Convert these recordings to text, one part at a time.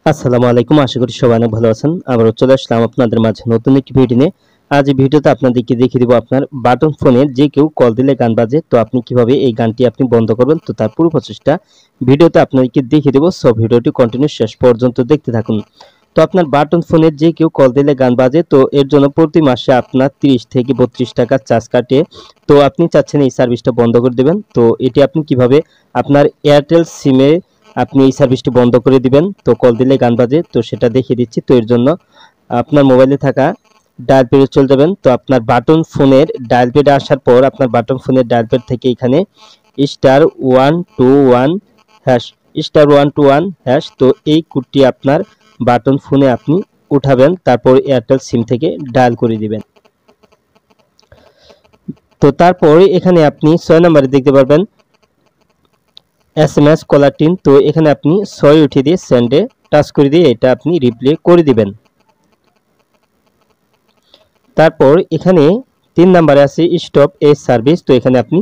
আসসালামু আলাইকুম। আশা করি সবাই অনেক ভালো আছেন। আবারও চলে আসলাম আপনাদের মাঝে নতুন একটি ভিডিও নিয়ে। আজ এই ভিডিওতে আপনাদেরকে দেখিয়ে দিব আপনার বাটন ফোনে যে কেউ কল দিলে গান বাজে, তো আপনি কিভাবে এই গানটি আপনি বন্ধ করবেন, তো তার পুরো প্রচেষ্টা ভিডিওতে আপনাদেরকে দেখিয়ে দেব। সো ভিডিওটি কন্টিনিউ শেষ পর্যন্ত দেখতে থাকুন। তো আপনার বাটন ফোনে যে কেউ কল দিলে গান বাজে, তো এর জন্য প্রতি মাসে আপনার 30 থেকে 32 টাকা চার্জ কাটে। তো আপনি চাচ্ছেন এই সার্ভিসটা বন্ধ করে দেবেন। তো এটি আপনি কিভাবে আপনার এয়ারটেল সিমে আপনি এই সার্ভিসটি বন্ধ করে দিবেন, তো কল দিলে গান বাজে, তো সেটা দেখিয়ে দিচ্ছি। তো এর জন্য আপনার মোবাইলে থাকা ডায়াল প্যাডে চলে যাবেন। তো আপনার বাটন ফোনের ডায়াল প্যাডে আসার পর আপনার বাটন ফোনের ডায়াল প্যাড থেকে এখানে *121# *121#, তো এই কোডটি আপনার বাটন ফোনে আপনি উঠাবেন, তারপর এয়ারটেল সিম থেকে ডায়াল করে দিবেন। তো তারপর এখানে আপনি 6 নম্বরে দেখতে পারবেন SMS কলার টিন। তো এখানে আপনি 6 উঠিয়ে দিয়ে সেন্ডে টাচ করে দিয়ে এটা আপনি রিপ্লে করে দিবেন। তারপর এখানে 3 নম্বরে আছে স্টপ এ সার্ভিস। তো এখানে আপনি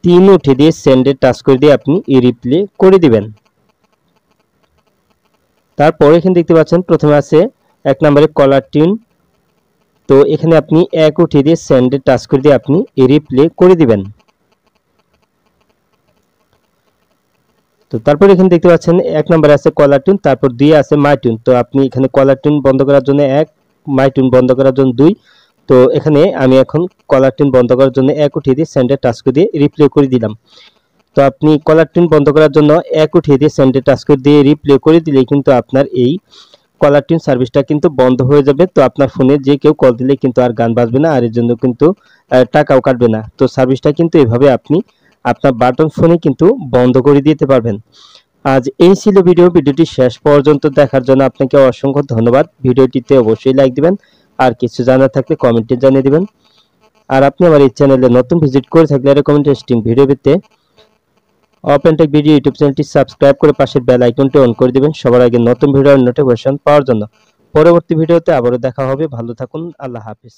3 উঠিয়ে দিয়ে সেন্ডে টাচ করে দিয়ে আপনি রিপ্লে করে দিবেন। তারপর এখানে দেখতে পাচ্ছেন প্রথমে আছে 1 নম্বরে কলার টিন। তো এখানে আপনি 1 উঠিয়ে দিয়ে সেন্ডে টাচ করে দিয়ে আপনি রিপ্লে করে দিবেন। তো তারপর এখানে দেখতে পাচ্ছেন 1 নম্বরে আছে কলার টিউন, তারপর 2 আছে মাই টিউন। তো আপনি এখানে কলার টিউন বন্ধ করার জন্য 1, মাই টিউন বন্ধ করার জন্য 2। তো এখানে আমি এখন কলার টিউন বন্ধ করার জন্য 1 উঠিয়ে দিয়ে সেন্ডে টাচ করে দিয়ে রিপ্লে করে দিলাম। তো আপনি কলার টিউন বন্ধ করার জন্য 1 উঠিয়ে দিয়ে সেন্ডে টাচ করে দিয়ে রিপ্লে করে দিলে কিন্তু আপনার এই কলার টিউন সার্ভিসটা কিন্তু বন্ধ হয়ে যাবে। তো আপনার ফোনে যে কেউ কল দিলে কিন্তু আর গান বাজবে না, আর এর জন্য কিন্তু টাকাও কাটবে না। তো সার্ভিসটা কিন্তু এভাবে আপনি আপনার বাটন ফোনে কিন্তু বন্ধ করে দিতে পারবেন। আজ এই ছিল ভিডিওটি শেষ পর্যন্ত দেখার জন্য আপনাকে অসংখ্য ধন্যবাদ। ভিডিওটিতে অবশ্যই লাইক দিবেন, আর কিছু জানার থাকলে কমেন্টে জানিয়ে দিবেন। আর আপনি আমার এই চ্যানেলে নতুন ভিজিট করে থাকলে এরকম ইন্টারেস্টিং ভিডিও পেতে ওপেন টেক ভিডিও ইউটিউব চ্যানেলটি সাবস্ক্রাইব করে পাশের বেল আইকনটি অন করে দিবেন সবার আগে নতুন ভিডিওর নোটিফিকেশন পাওয়ার জন্য। পরবর্তী ভিডিওতে আবারও দেখা হবে। ভালো থাকুন। আল্লাহ হাফেজ।